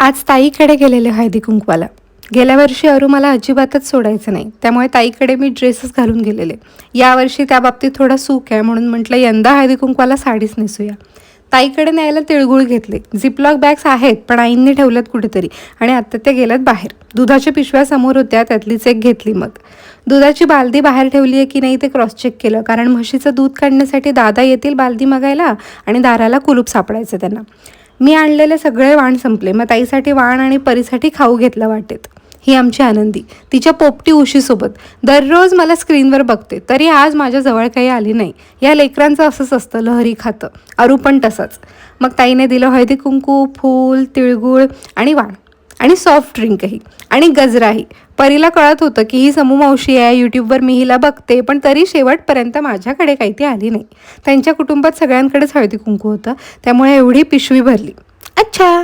आज ताईकडे गेलेले हळदी कुंकवाला. गेल्या वर्षी अरू मला अजिबातच सोडायचं नाही, त्यामुळे ताईकडे मी ड्रेसच घालून गेलेले. यावर्षी त्या बाबतीत थोडा सूक आहे, म्हणून म्हटलं यंदा हळदी कुंकवाला साडीच नेसूया. ताईकडे न्यायला तिळगुळ घेतले. झिपलॉक बॅग्स आहेत, पण आईंनी ठेवल्यात कुठेतरी आणि आता त्या गेल्यात बाहेर. दुधाच्या पिशव्या समोर होत्या, त्यातलीच एक घेतली. मग दुधाची बालदी बाहेर ठेवली आहे की नाही ते क्रॉस चेक केलं, कारण म्हशीचं दूध काढण्यासाठी दादा येतील बालदी मागायला आणि दाराला कुलूप सापडायचं त्यांना. मी आणलेले सगळे वाण संपले. मग ताईसाठी वाण आणि परीसाठी खाऊ घेतला वाटेत. ही आमची आनंदी तिच्या पोपटी उशीसोबत दररोज मला स्क्रीनवर बघते, तरी आज माझ्या जवळ काही आली नाही. या लेकरांचं असंच असतं, लहरी खातं. अरू पण तसंच. मग ताईने दिलं हळदी कुंकू, फूल, तिळगुळ आणि वाण आणि सॉफ्ट ड्रिंकही आणि गजराही. परीला कळत होतं की ही समू मावशी आहे, यूट्यूबवर मी हिला बघते, पण तरी शेवटपर्यंत माझ्याकडे काही ती आली नाही. त्यांच्या कुटुंबात सगळ्यांकडेच हळदी कुंकू होतं, त्यामुळे एवढी पिशवी भरली. अच्छा.